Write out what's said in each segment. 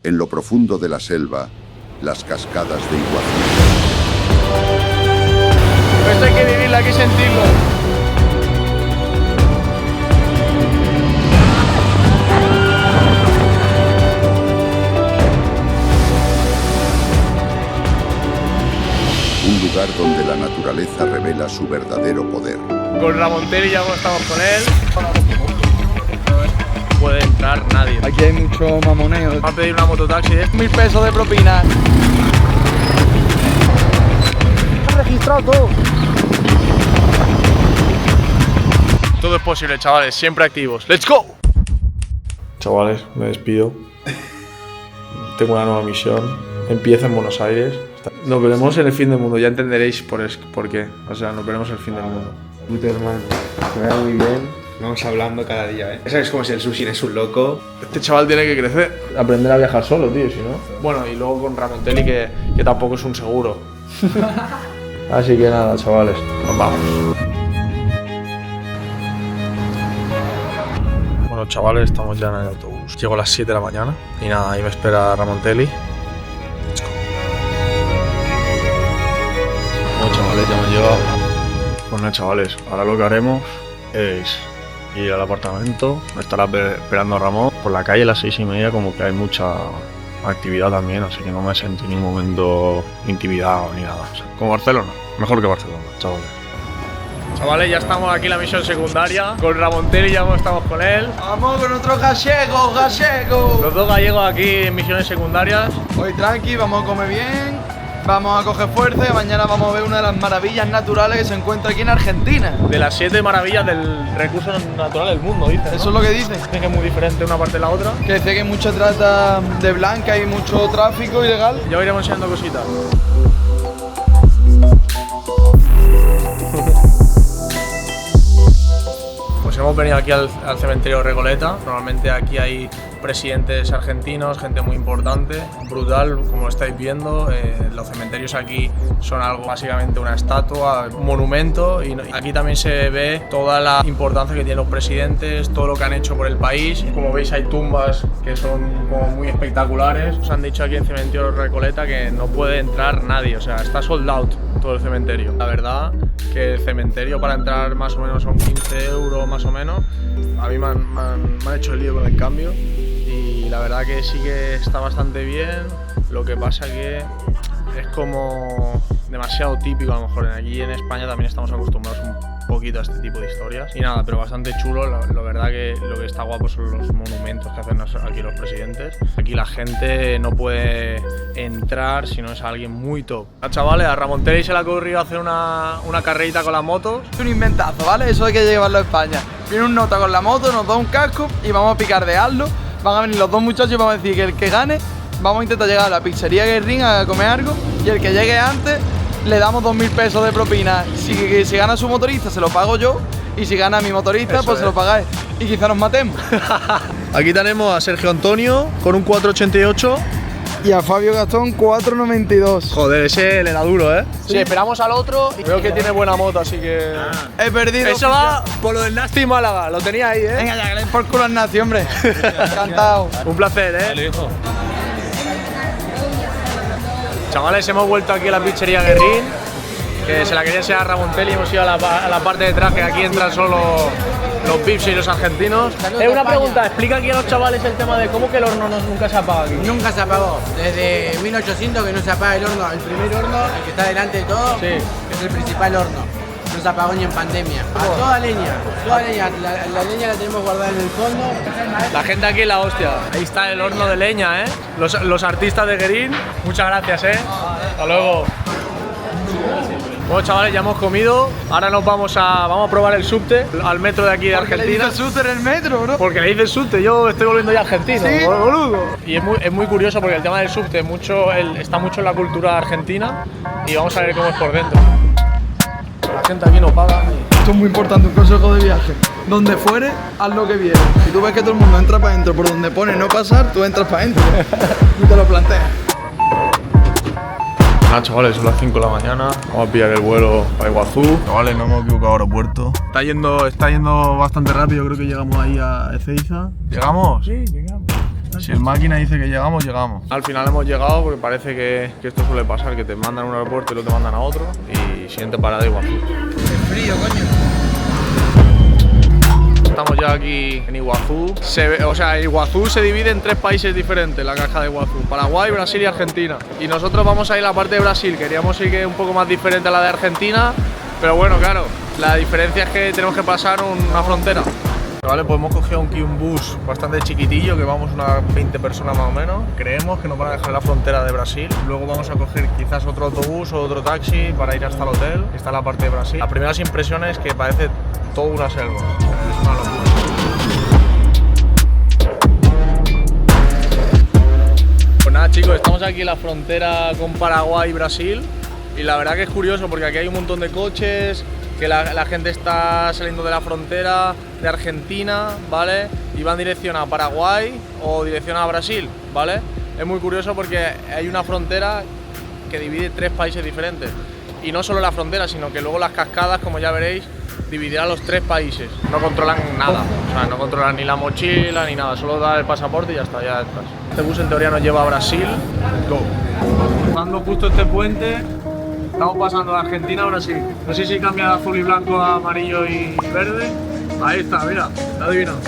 En lo profundo de la selva, las cascadas de Iguazú. Esto hay que vivirlo, hay que sentirlo. Un lugar donde la naturaleza revela su verdadero poder. Con Ramontelli ya estamos con él. No puede entrar nadie. Aquí hay mucho mamoneo. Va a pedir una mototaxi de 1000 pesos de propina. Está registrado todo. Todo es posible, chavales, siempre activos. ¡Let's go! Chavales, me despido. Tengo una nueva misión. Empieza en Buenos Aires. Nos veremos en el fin del mundo, ya entenderéis por qué. O sea, nos veremos en el fin del mundo. Puto hermano, que vaya muy bien. Vamos hablando cada día, ¿eh? ¿Sabes cómo es el sushi? Es un loco. Este chaval tiene que crecer. Aprender a viajar solo, tío, si no. Bueno, y luego con Ramontelli que tampoco es un seguro. Así que nada, chavales, nos vamos. Bueno, chavales, estamos ya en el autobús. Llego a las 7 de la mañana y nada, ahí me espera Ramontelli. Bueno, chavales, ya hemos llegado. Pues nada, chavales, ahora lo que haremos es ir al apartamento. Me estará esperando Ramón. Por la calle a las 6:30 como que hay mucha actividad también, así que no me sentí en ningún momento intimidado ni nada. O sea, como Barcelona, mejor que Barcelona, chavales. Chavales, ya estamos aquí en la misión secundaria. Con Ramontelli ya estamos con él. Vamos con otro gallego, gallego. Los dos gallegos aquí en misiones secundarias. Hoy tranqui, vamos a comer bien, vamos a coger fuerza y mañana vamos a ver una de las maravillas naturales que se encuentra aquí en Argentina. De las 7 maravillas del recurso natural del mundo, dicen, ¿no? Eso es lo que dicen. Dicen que es muy diferente una parte de la otra. Que dice que hay mucha trata de blanca y mucho tráfico ilegal. Ya iremos enseñando cositas. Pues hemos venido aquí al cementerio Recoleta. Normalmente aquí hay presidentes argentinos, gente muy importante, brutal, como estáis viendo. Los cementerios aquí son algo, básicamente una estatua, un monumento, y aquí también se ve toda la importancia que tienen los presidentes, todo lo que han hecho por el país. Como veis hay tumbas que son como muy espectaculares. Os han dicho aquí en el cementerio Recoleta que no puede entrar nadie, o sea, está sold out todo el cementerio. La verdad que el cementerio para entrar más o menos son 15 euros más o menos. A mí me han hecho el lío con el cambio y la verdad que sí que está bastante bien. Lo que pasa que es como demasiado típico a lo mejor. Aquí en España también estamos acostumbrados un poquito a este tipo de historias. Y nada, pero bastante chulo. La verdad que lo que está guapo son los monumentos que hacen aquí los presidentes. Aquí la gente no puede entrar si no es alguien muy top. Chavales, a Ramontelli se le ha ocurrido hacer una carrerita con las motos. Es un inventazo, ¿vale? Eso hay que llevarlo a España. Viene un nota con la moto, nos da un casco y vamos a picardearlo. Van a venir los dos muchachos y vamos a decir que el que gane, vamos a intentar llegar a la pizzería Guerrín a comer algo, y el que llegue antes le damos 2000 pesos de propina. Si gana su motorista se lo pago yo, y si gana mi motorista pues se lo pagáis, y quizá nos matemos. Aquí tenemos a Sergio Antonio con un 488 y a Fabio Gastón 492. Joder, ese le da duro, ¿eh? Sí, esperamos al otro y veo que tiene buena moto, así que... He perdido. Eso va por lo del Nasty Málaga, lo tenía ahí, ¿eh? Venga, ya que le den por culo al Nazi, hombre. Encantado. Un placer, ¿eh? Dale, hijo. Chavales, hemos vuelto aquí a la pizzería Guerrín, que se la quería enseñar a Ramontelli. Hemos ido a la parte de atrás, que aquí entran solo los VIPs y los argentinos. Una pregunta, explica aquí a los chavales el tema de cómo que el horno nunca se apaga aquí. Nunca se apagó, desde 1800 que no se apaga el horno. El primer horno, el que está delante de todo, Sí. es el principal horno. No se apagó ni en pandemia. A toda leña, la leña la tenemos guardada en el fondo. La gente aquí es la hostia. Ahí está el horno de leña, ¿eh? Los artistas de Guerín. Muchas gracias, ¿eh? Hasta luego. Bueno, chavales, ya hemos comido. Ahora nos vamos a probar el subte al metro de aquí de Argentina. Le dice Suter el metro, bro. Porque le dicen subte, yo estoy volviendo ya argentino, ¿Sí? boludo. Y es muy curioso porque el tema del subte está mucho en la cultura argentina y vamos a ver cómo es por dentro. La gente aquí no paga. Esto es muy importante, un consejo de viaje. Donde fuere, haz lo que viene. Si tú ves que todo el mundo entra para adentro por donde pone no pasar, tú entras para adentro y te lo planteas. Nada, chavales, son las 5 de la mañana. Vamos a pillar el vuelo para Iguazú. Chavales, no hemos equivocado aeropuerto. Está yendo bastante rápido, creo que llegamos ahí a Ezeiza. ¿Llegamos? Sí, llegamos. Si el máquina dice que llegamos, llegamos. Al final hemos llegado porque parece que esto suele pasar, que te mandan a un aeropuerto y luego te mandan a otro y siguiente parada Iguazú. ¡Qué frío, coño! Estamos ya aquí en Iguazú. Iguazú se divide en 3 países diferentes, la caja de Iguazú: Paraguay, Brasil y Argentina. Y nosotros vamos a ir a la parte de Brasil. Queríamos ir que es un poco más diferente a la de Argentina, pero bueno, claro, la diferencia es que tenemos que pasar una frontera. Vale, pues hemos cogido un bus bastante chiquitillo, que vamos unas 20 personas más o menos. Creemos que nos van a dejar en la frontera de Brasil. Luego vamos a coger quizás otro autobús o otro taxi para ir hasta el hotel, que está en la parte de Brasil. Las primeras impresiones es que parece toda una selva. Es una locura. Pues nada, chicos, estamos aquí en la frontera con Paraguay y Brasil. Y la verdad que es curioso porque aquí hay un montón de coches, que la gente está saliendo de la frontera de Argentina, ¿vale? Y va en dirección a Paraguay o dirección a Brasil, ¿vale? Es muy curioso porque hay una frontera que divide 3 países diferentes. Y no solo la frontera, sino que luego las cascadas, como ya veréis, dividirán los 3 países. No controlan nada, o sea, no controlan ni la mochila ni nada, solo da el pasaporte y ya está, ya estás. Este bus en teoría nos lleva a Brasil. Go. Cruzando justo este puente, estamos pasando de Argentina a Brasil. No sé si cambia de azul y blanco a amarillo y verde. Ahí está, mira, está adivinado.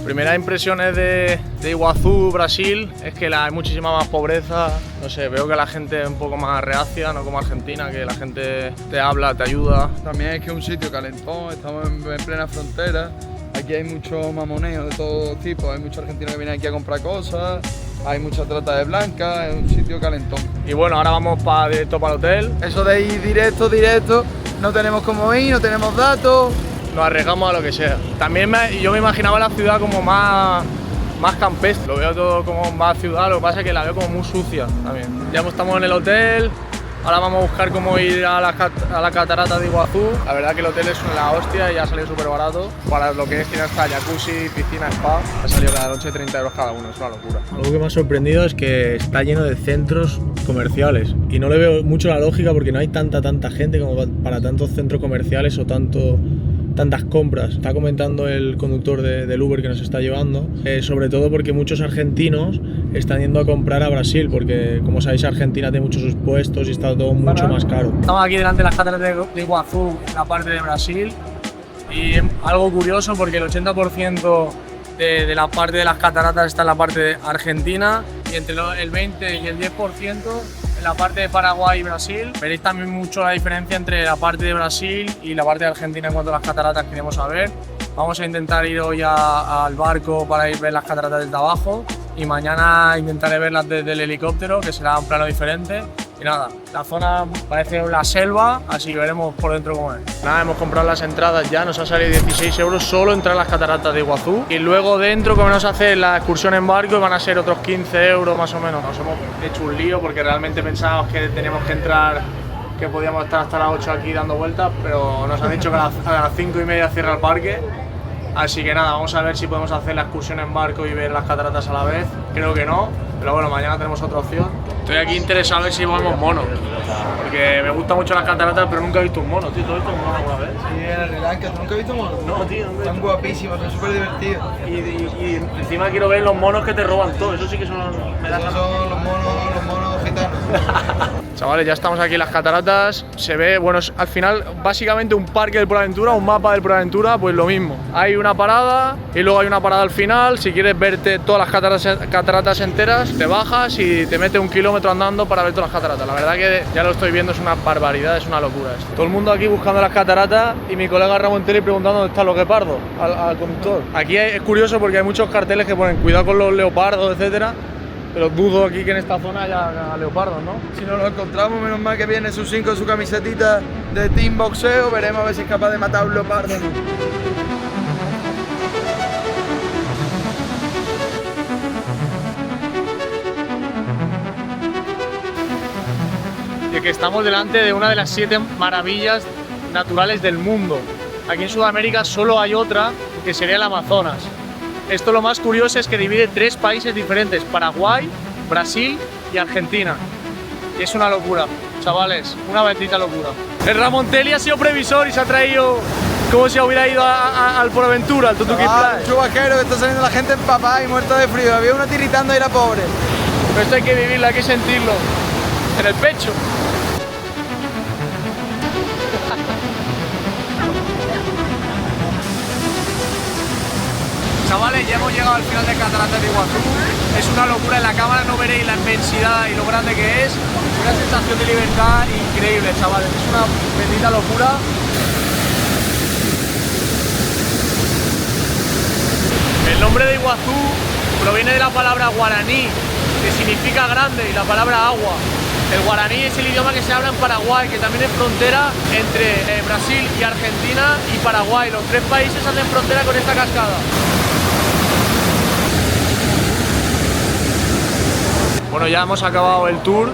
Primeras impresiones de Iguazú, Brasil, es que hay muchísima más pobreza. No sé, veo que la gente es un poco más reacia, no como Argentina, que la gente te habla, te ayuda. También es que es un sitio calentón, estamos en plena frontera. Aquí hay mucho mamoneo de todo tipo, hay muchos argentinos que vienen aquí a comprar cosas, hay mucha trata de blancas, es un sitio calentón. Y bueno, ahora vamos directo para el hotel. Eso de ir directo, no tenemos cómo ir, no tenemos datos. Nos arriesgamos a lo que sea. También yo me imaginaba la ciudad como más campestre. Lo veo todo como más ciudad, lo que pasa es que la veo como muy sucia también. Ya estamos en el hotel, ahora vamos a buscar cómo ir a la catarata de Iguazú. La verdad que el hotel es la hostia y ha salido súper barato. Para lo que es, tiene hasta jacuzzi, piscina, spa. Ha salido cada noche 30 euros cada uno, es una locura. Algo que me ha sorprendido es que está lleno de centros comerciales y no le veo mucho la lógica porque no hay tanta gente como para tantos centros comerciales o tantas compras. Está comentando el conductor del Uber que nos está llevando, sobre todo porque muchos argentinos están yendo a comprar a Brasil, porque como sabéis Argentina tiene muchos impuestos y está todo mucho más caro. Estamos aquí delante de las cataratas de Iguazú, en la parte de Brasil, y algo curioso porque el 80% de la parte de las cataratas está en la parte de Argentina y entre el 20 y el 10% en la parte de Paraguay y Brasil. Veréis también mucho la diferencia entre la parte de Brasil y la parte de Argentina en cuanto a las cataratas que queremos saber. Vamos a intentar ir hoy al barco para ir a ver las cataratas desde abajo y mañana intentaré verlas desde el helicóptero, que será un plano diferente. Y nada, la zona parece la selva, así que veremos por dentro cómo es. Nada, hemos comprado las entradas ya, nos ha salido 16 euros solo entrar a las cataratas de Iguazú. Y luego dentro, como nos hace la excursión en barco, van a ser otros 15 euros más o menos. Nos hemos hecho un lío porque realmente pensábamos que teníamos que entrar, que podíamos estar hasta las 8 aquí dando vueltas, pero nos han dicho que a las 5:30 cierra el parque. Así que nada, vamos a ver si podemos hacer la excursión en barco y ver las cataratas a la vez. Creo que no, pero bueno, mañana tenemos otra opción. Estoy aquí interesado en ver si vemos monos, porque me gustan mucho las cataratas, pero nunca he visto un mono, tío. ¿Tú has visto un mono alguna vez? Sí, en Sri Lanka, ¿tú nunca has visto monos? No, tío, nunca he Están visto. guapísimos, son súper divertidos. Y encima quiero ver los monos que te roban todo, eso sí que son... Esos son los monos gitanos. Chavales, ya estamos aquí en las cataratas. Se ve, bueno, es al final básicamente un parque del PortAventura, un mapa del PortAventura, pues lo mismo. Hay una parada y luego hay una parada al final. Si quieres verte todas las cataratas enteras, te bajas y te metes 1 kilómetro andando para ver todas las cataratas. La verdad que ya lo estoy viendo, es una barbaridad, es una locura esto. Todo el mundo aquí buscando las cataratas y mi colega Ramón Tele preguntando dónde está los guepardos al conductor. Aquí es curioso porque hay muchos carteles que ponen cuidado con los leopardos, etcétera. Pero dudo aquí que en esta zona haya leopardos, ¿no? Si nos lo encontramos, menos mal que viene su 5 con su camisetita de Team Boxeo, veremos a ver si es capaz de matar a un leopardo o no. De que estamos delante de una de las 7 maravillas naturales del mundo. Aquí en Sudamérica solo hay otra, que sería el Amazonas. Esto lo más curioso es que divide 3 países diferentes: Paraguay, Brasil y Argentina. Y es una locura, chavales, una bendita locura. El Ramón Telly ha sido previsor y se ha traído como si hubiera ido al Porventura, al Tutuki Play. Chubasquero, que está saliendo la gente empapada y muerta de frío. Había una tiritando y era pobre. Pero esto hay que vivirlo, hay que sentirlo. En el pecho. Chavales, ya hemos llegado al final de Cataratas de Iguazú. Es una locura, en la cámara no veréis la inmensidad y lo grande que es. Una sensación de libertad increíble, chavales. Es una bendita locura. El nombre de Iguazú proviene de la palabra guaraní, que significa grande, y la palabra agua. El guaraní es el idioma que se habla en Paraguay, que también es frontera entre Brasil y Argentina y Paraguay. Los tres países hacen frontera con esta cascada. Bueno, ya hemos acabado el tour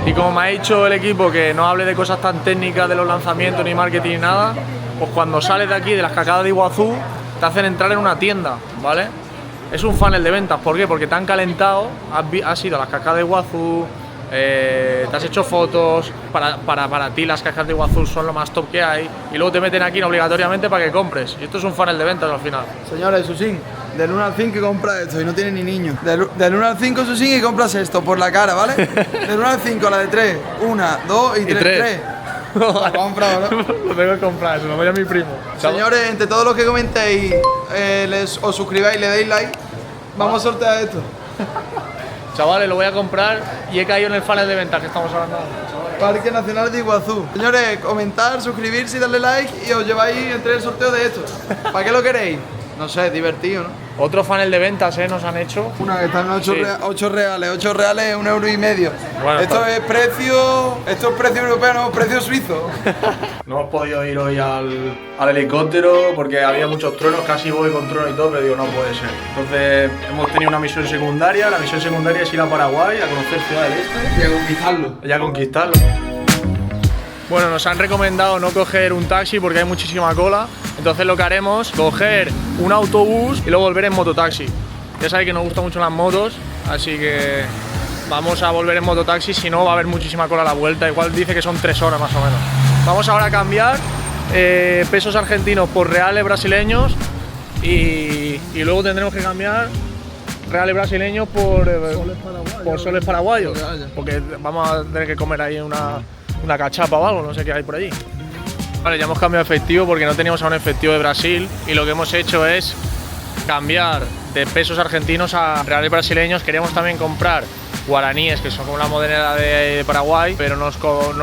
y como me ha dicho el equipo que no hable de cosas tan técnicas de los lanzamientos ni marketing ni nada, pues cuando sales de aquí, de las cascadas de Iguazú, te hacen entrar en una tienda, ¿vale? Es un funnel de ventas, ¿por qué? Porque te han calentado, has ido a las cascadas de Iguazú, te has hecho fotos, para ti las cascadas de Iguazú son lo más top que hay y luego te meten aquí obligatoriamente para que compres. Y esto es un funnel de ventas al final. Señores, Susín, del 1 al 5 que compra esto y no tiene ni niño. Del 1 al 5, Susín, y compras esto por la cara, ¿vale? Del 1 al 5, la de 3. 1, 2 y 3. 3. Lo compra, ¿no? Lo tengo que comprar, se lo voy a mi primo. Señores, entre todos los que comentéis, os suscribáis y le deis like, vamos a sortear esto. Chavales, lo voy a comprar y he caído en el funnel de ventas que estamos hablando. Parque Nacional de Iguazú. Señores, comentar, suscribirse y darle like y os lleváis entre el sorteo de esto. ¿Para qué lo queréis? No sé, divertido, ¿no? Otro funnel de ventas, nos han hecho. Una que está en 8 reales, 8 reales, 1,5 €. Bueno, esto es precio europeo, no, precio suizo. No hemos podido ir hoy al helicóptero porque había muchos truenos, casi voy con trueno y todo, pero digo, no puede ser. Entonces hemos tenido una misión secundaria, la misión secundaria es ir a Paraguay a conocer Ciudad del Este. Y a conquistarlo. Y a conquistarlo. Bueno, nos han recomendado no coger un taxi porque hay muchísima cola. Entonces lo que haremos, coger un autobús y luego volver en mototaxi. Ya sabéis que nos gustan mucho las motos, así que vamos a volver en mototaxi, si no va a haber muchísima cola a la vuelta. Igual dice que son 3 horas más o menos. Vamos ahora a cambiar pesos argentinos por reales brasileños y luego tendremos que cambiar reales brasileños por soles paraguayos, porque vamos a tener que comer ahí una cachapa o algo, no sé qué hay por allí. Vale, ya hemos cambiado efectivo porque no teníamos aún efectivo de Brasil y lo que hemos hecho es cambiar de pesos argentinos a reales brasileños. Queríamos también comprar guaraníes, que son como la moneda de Paraguay, pero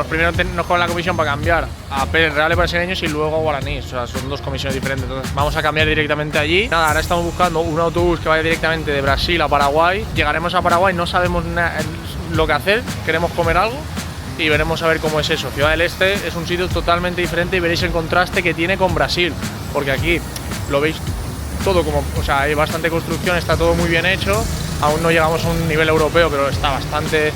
primero nos cobran la comisión para cambiar a reales brasileños y luego a guaraníes, o sea, son dos comisiones diferentes. Entonces vamos a cambiar directamente allí. Nada, ahora estamos buscando un autobús que vaya directamente de Brasil a Paraguay. Llegaremos a Paraguay, no sabemos lo que hacer, queremos comer algo y veremos a ver cómo es eso. Ciudad del Este es un sitio totalmente diferente y veréis el contraste que tiene con Brasil, porque aquí lo veis todo como, o sea, hay bastante construcción, está todo muy bien hecho. Aún no llegamos a un nivel europeo, pero está bastante,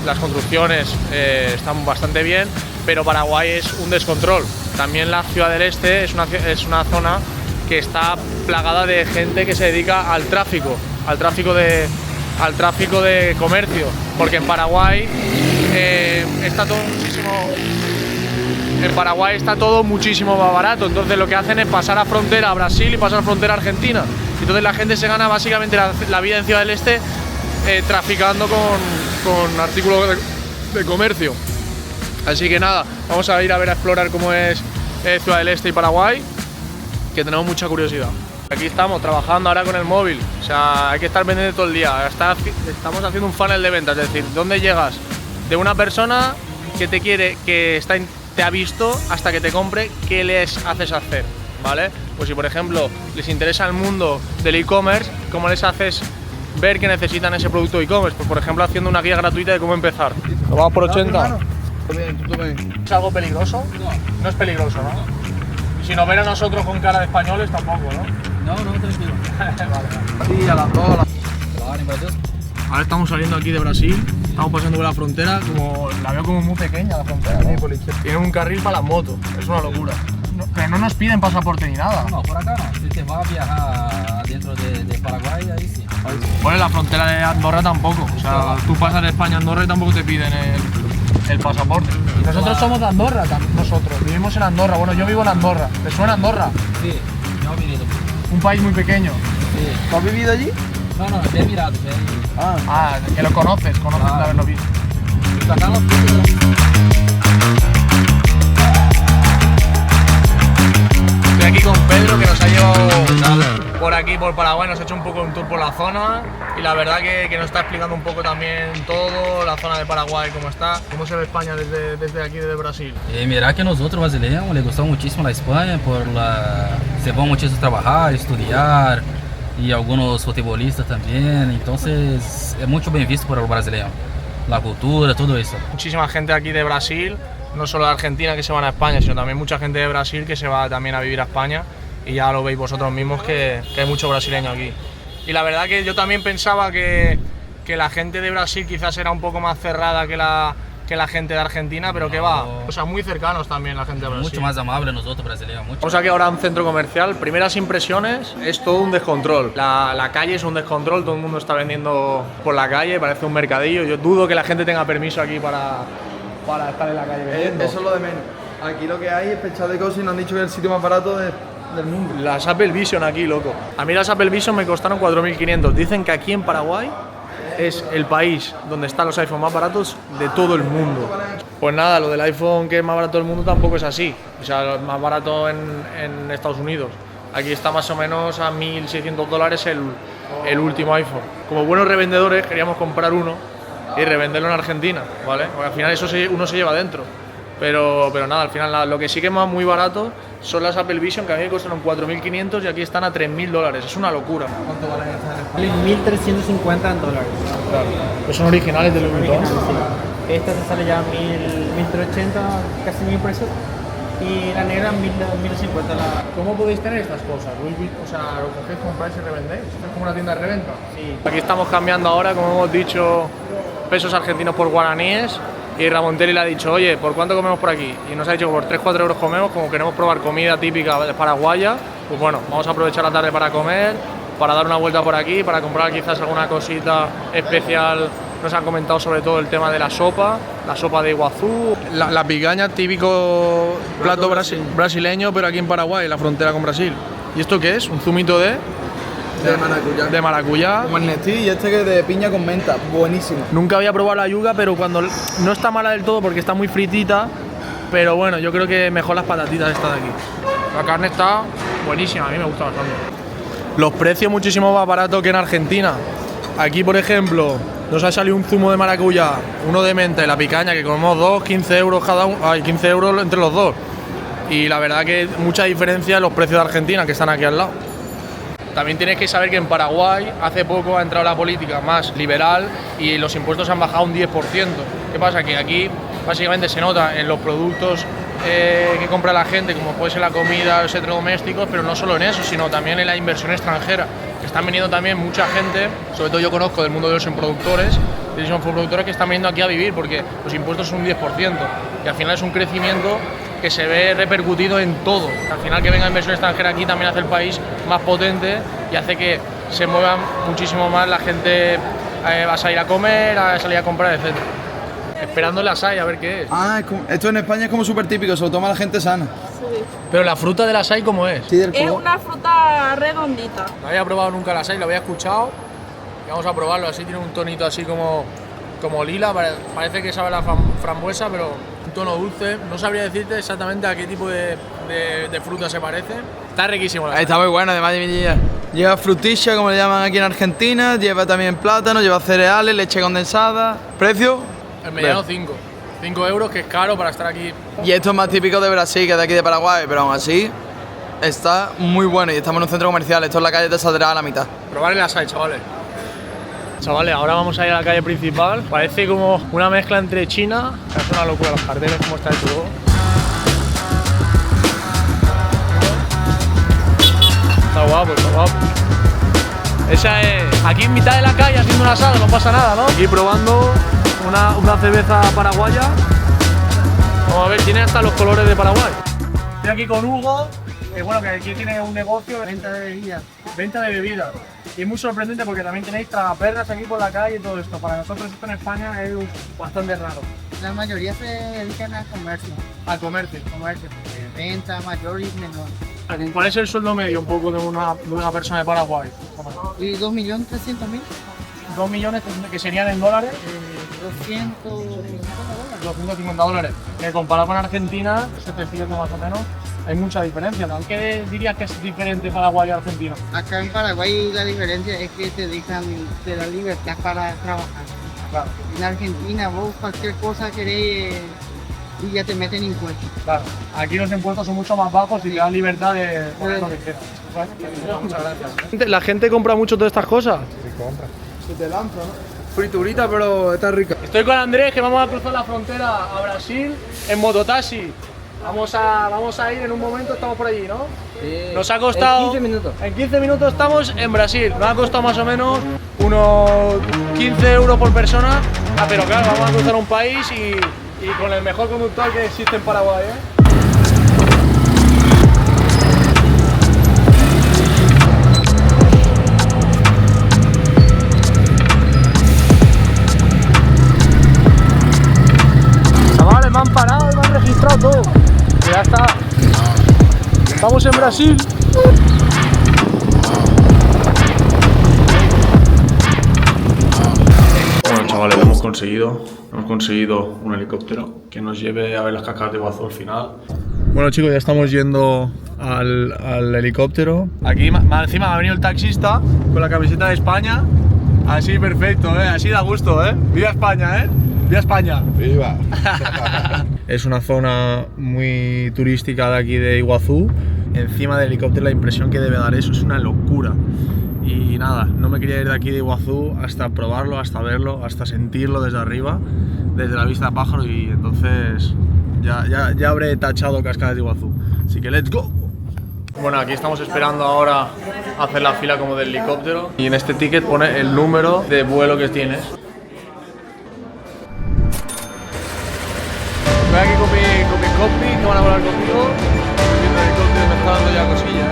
las construcciones están bastante bien, pero Paraguay es un descontrol. También la Ciudad del Este es una zona que está plagada de gente que se dedica al tráfico de comercio, porque en Paraguay está todo muchísimo más barato. Entonces lo que hacen es pasar a frontera a Brasil y pasar a frontera a Argentina. Entonces la gente se gana básicamente la vida en Ciudad del Este traficando con artículos de comercio. Así que nada, vamos a ir a explorar cómo es Ciudad del Este y Paraguay, que tenemos mucha curiosidad. Aquí estamos trabajando ahora con el móvil, o sea, hay que estar vendiendo todo el día. Estamos haciendo un funnel de ventas, es decir, ¿dónde llegas? De una persona que te quiere, te ha visto hasta que te compre, ¿qué les haces hacer? ¿Vale? Pues si por ejemplo les interesa el mundo del e-commerce, ¿cómo les haces ver que necesitan ese producto e-commerce? Pues por ejemplo haciendo una guía gratuita de cómo empezar. ¿Lo vamos por 80? ¿Es algo peligroso? No es peligroso, ¿no? Y si nos ven a nosotros con cara de españoles tampoco, ¿no? No, tranquilo. Vale. Sí, a las 2, Ahora estamos saliendo aquí de Brasil, estamos pasando por la frontera, la veo como muy pequeña la frontera, ¿no? Tiene un carril para las motos, es una locura. Pero no nos piden pasaporte ni nada. No, por acá no. Si te vas a viajar dentro de Paraguay, ahí sí. Bueno, en la frontera de Andorra tampoco. O sea, tú pasas de España a Andorra y tampoco te piden el pasaporte. Nosotros somos de Andorra, nosotros. Vivimos en Andorra. Bueno, yo vivo en Andorra. ¿Te suena Andorra? Sí, no he venido. Un país muy pequeño. Sí. ¿Tú has vivido allí? No, he mirado. Que lo conoces de haberlo visto. Estoy aquí con Pedro, que nos ha llevado por aquí, por Paraguay, nos ha hecho un poco un tour por la zona y la verdad que nos está explicando un poco también todo, la zona de Paraguay, cómo está, cómo se ve España desde aquí, desde Brasil. Mira que nosotros brasileños le gustamos muchísimo la España, se van muchísimo a trabajar, estudiar y algunos futbolistas también, entonces es mucho bien visto por el brasileño, la cultura, todo eso. Muchísima gente aquí de Brasil, no solo de Argentina que se van a España, sino también mucha gente de Brasil que se va también a vivir a España y ya lo veis vosotros mismos que hay mucho brasileño aquí. Y la verdad que yo también pensaba que la gente de Brasil quizás era un poco más cerrada que la gente de Argentina, pero que va, o sea, muy cercanos también la gente de Brasil. Mucho más amable nosotros brasileños. Vamos aquí ahora a un centro comercial. Primeras impresiones, es todo un descontrol. La calle es un descontrol, todo el mundo está vendiendo por la calle, parece un mercadillo. Yo dudo que la gente tenga permiso aquí para estar en la calle vendiendo. Eso es lo de menos. Aquí lo que hay es pechado de cosas y nos han dicho que es el sitio más barato del mundo. Las Apple Vision aquí, loco. A mí las Apple Vision me costaron 4.500. Dicen que aquí en Paraguay es el país donde están los iPhones más baratos de todo el mundo. Pues nada, lo del iPhone que es más barato del mundo tampoco es así. O sea, lo más barato en Estados Unidos. Aquí está más o menos a $1.600 el último iPhone. Como buenos revendedores queríamos comprar uno y revenderlo en Argentina, ¿vale? Porque al final eso uno se lleva dentro. Pero nada, al final lo que sí que es más muy barato son las Apple Vision, que a mí me costaron 4.500 y aquí están a $3.000. Es una locura. ¿Cuánto valen estas? $1.350. Claro. Pues son originales de Louis Vuitton. Sí. Esta se sale ya 1.380, casi 1.000 pesos. Y la negra 1.050. ¿Cómo podéis tener estas cosas? O sea, lo cogéis, compráis y revendéis. Es como una tienda de reventa. Sí. Aquí estamos cambiando ahora, como hemos dicho, pesos argentinos por guaraníes. Y Ramontelli le ha dicho, oye, ¿por cuánto comemos por aquí? Y nos ha dicho que por 3-4 euros comemos, como queremos probar comida típica paraguaya, pues bueno, vamos a aprovechar la tarde para comer, para dar una vuelta por aquí, para comprar quizás alguna cosita especial. Nos han comentado sobre todo el tema de la sopa de Iguazú. La picaña, típico plato brasileño, pero aquí en Paraguay, en la frontera con Brasil. ¿Y esto qué es? ¿Un zumito de maracuyá. De maracuyá. Como el Nestí y este que es de piña con menta, buenísimo. Nunca había probado la yuca, pero cuando no está mala del todo porque está muy fritita, pero bueno, yo creo que mejor las patatitas estas de aquí. La carne está buenísima, a mí me gusta bastante. Los precios muchísimo más baratos que en Argentina. Aquí, por ejemplo, nos ha salido un zumo de maracuyá, uno de menta y la picaña, que comemos dos, 15 euros cada uno, 15 euros entre los dos. Y la verdad que mucha diferencia en los precios de Argentina, que están aquí al lado. También tienes que saber que en Paraguay hace poco ha entrado la política más liberal y los impuestos han bajado un 10%. ¿Qué pasa? Que aquí básicamente se nota en los productos que compra la gente, como puede ser la comida, los electrodomésticos, pero no solo en eso, sino también en la inversión extranjera. Están viniendo también mucha gente, sobre todo yo conozco del mundo de los infoproductores, que están viniendo aquí a vivir porque los impuestos son un 10% y al final es un crecimiento que se ve repercutido en todo. Al final que venga inversión extranjera aquí también hace el país más potente y hace que se mueva muchísimo más la gente va a salir a comer, a salir a comprar, etc. Esperando el açaí a ver qué es. Esto en España es como súper típico, se lo toma la gente sana. Sí. Pero la fruta del açaí, ¿cómo es? Sí, del Es color. una fruta redondita. No había probado nunca el açaí, lo había escuchado y vamos a probarlo. Así tiene un tonito así como lila, parece que sabe la frambuesa, pero un tono dulce. No sabría decirte exactamente a qué tipo de fruta se parece. Está riquísimo. La Está muy bueno, además lleva frutilla, como le llaman aquí en Argentina, lleva también plátano, lleva cereales, leche condensada. ¿Precio? El mediano 5. 5 euros, que es caro para estar aquí. Y esto es más típico de Brasil que de aquí de Paraguay, pero aún así está muy bueno y estamos en un centro comercial. Esto es la calle de Sadra a la mitad. Probar el açaí, chavales. Chavales, ahora vamos a ir a la calle principal. Parece como una mezcla entre China. Es una locura los carteles, cómo está hecho todo. Está guapo, está guapo. Esa es aquí en mitad de la calle haciendo un asado, no pasa nada, ¿no? Y probando una cerveza paraguaya. Vamos a ver, tiene hasta los colores de Paraguay. Estoy aquí con Hugo, bueno, que aquí tiene un negocio de Venta de bebidas. venta de bebidas. Y es muy sorprendente porque también tenéis tragaperras aquí por la calle y todo esto. Para nosotros esto en España es bastante raro. La mayoría se dedican al comercio. Al comercio. Comercio, venta mayor y menor. ¿Cuál es el sueldo medio un poco de una persona de Paraguay? Y 2.300.000. 2 millones que serían en dólares. 250 $250. Que comparado con Argentina, 700 más o menos, hay mucha diferencia, ¿no? ¿Qué dirías que es diferente Paraguay y Argentina? Acá en Paraguay la diferencia es que te da libertad para trabajar. Claro. En Argentina vos cualquier cosa querés y ya te meten impuestos. Claro. Aquí los impuestos son mucho más bajos y te dan libertad de poner lo que quieras. Muchas gracias. ¿La gente compra mucho todas estas cosas? Se compra. Se te lanza, ¿no? Friturita, pero está rica. Estoy con Andrés, que vamos a cruzar la frontera a Brasil en mototaxi. Vamos a ir en un momento, estamos por allí, ¿no? Sí. Nos ha costado... En 15 minutos. En 15 minutos estamos en Brasil. Nos ha costado más o menos unos 15 euros por persona. Pero claro, vamos a cruzar un país y con el mejor conductor que existe en Paraguay, ¿eh? Chavales, me han parado y me han registrado todo. Y ya está. Estamos en Brasil. Bueno, chavales, lo hemos conseguido. Hemos conseguido un helicóptero que nos lleve a ver las cascadas de Iguazú al final. Bueno, chicos, ya estamos yendo al helicóptero. Aquí encima me ha venido el taxista con la camiseta de España. Así perfecto, así da gusto, Viva España, ¡Viva España! ¡Viva! Es una zona muy turística de aquí de Iguazú. Encima del helicóptero la impresión que debe dar eso es una locura. Y nada, no me quería ir de aquí de Iguazú hasta probarlo, hasta verlo, hasta sentirlo desde arriba, desde la vista de pájaro, y entonces ya habré tachado Cascadas de Iguazú. Así que let's go. Bueno, aquí estamos esperando ahora hacer la fila como del helicóptero y en este ticket pone el número de vuelo que tienes. Voy aquí con mi compi que van a volar conmigo. Viendo el helicóptero me está dando ya cosillas.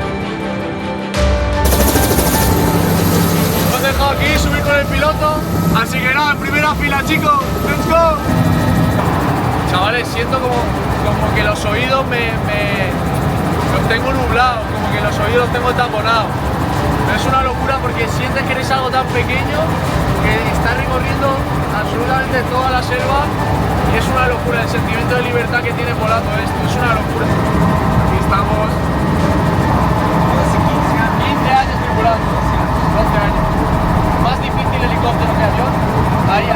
Lo he dejado aquí, subir con el piloto. Así que nada, en primera fila, chicos. ¡Let's go! Chavales, siento como que los oídos los tengo nublados, como que los oídos los tengo taponados. Pero es una locura porque sientes que eres algo tan pequeño que estás recorriendo absolutamente toda la selva. Y es una locura el sentimiento de libertad que tiene volando esto, es una locura. Aquí estamos. 15 años tripulando, 12 años. Más difícil helicóptero que avión. Ahí,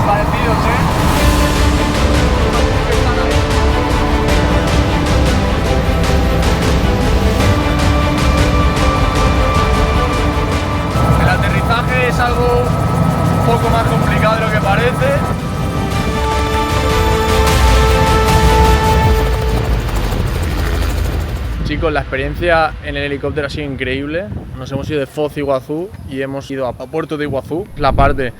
parecidos, El aterrizaje es algo un poco más complicado de lo que parece. Chicos, la experiencia en el helicóptero ha sido increíble. Nos hemos ido de Foz, Iguazú, y hemos ido a Puerto de Iguazú, la parte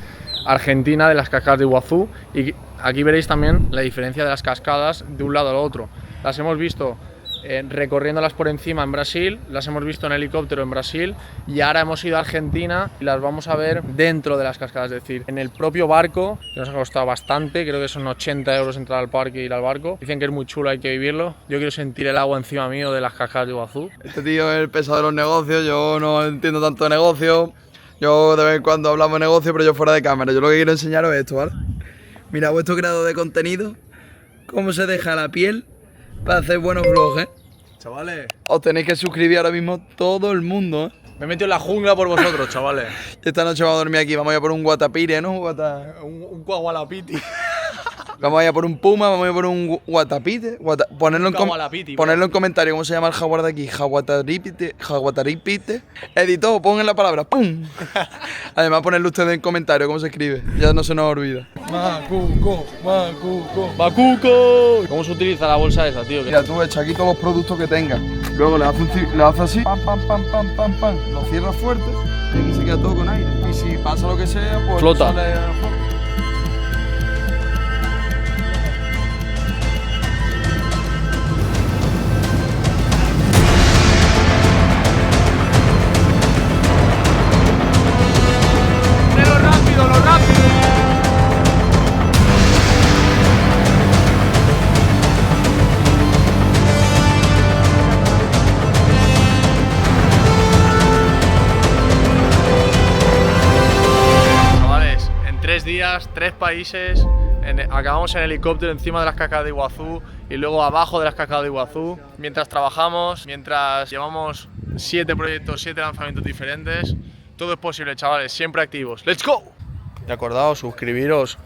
argentina de las cascadas de Iguazú. Y aquí veréis también la diferencia de las cascadas de un lado al otro. Las hemos visto recorriéndolas por encima en Brasil, las hemos visto en helicóptero en Brasil, y ahora hemos ido a Argentina y las vamos a ver dentro de las cascadas, es decir, en el propio barco, que nos ha costado bastante, creo que son 80 euros entrar al parque y ir al barco. Dicen que es muy chulo, hay que vivirlo. Yo quiero sentir el agua encima mío de las cascadas de Iguazú. Este tío es el pesado de los negocios, yo no entiendo tanto de negocios. Yo de vez en cuando hablamos de negocios, pero yo fuera de cámara. Yo lo que quiero enseñaros es esto, ¿vale? Mira, vuestro creador de contenido, cómo se deja la piel para hacer buenos vlogs, Chavales, Os tenéis que suscribir ahora mismo todo el mundo, me he metido en la jungla por vosotros, chavales. Esta noche vamos a dormir aquí, vamos a ir por un guatapire, ¿no? Un guagualapiti. Vamos a ir por un puma, vamos a ir por un guatapite. Ponerlo en comentario cómo se llama el jaguar de aquí. Jaguataripite. Editó, pongan la palabra, ¡pum! Además, ponerlo ustedes en comentario cómo se escribe. Ya no se nos olvida. ¡Macuco! ¿Cómo se utiliza la bolsa esa, tío? Mira, tú echa aquí todos los productos que tengas. Luego le haces así, pam, pam, pam, pam, pam, pam. Lo cierras fuerte y aquí se queda todo con aire. Y si pasa lo que sea, pues flota. Sale afuera. días, 3 países. Acabamos en helicóptero encima de las cascadas de Iguazú y luego abajo de las cascadas de Iguazú. Mientras trabajamos, mientras llevamos 7 proyectos, 7 lanzamientos diferentes, todo es posible, chavales, siempre activos. ¡Let's go! Y acordaos, suscribiros.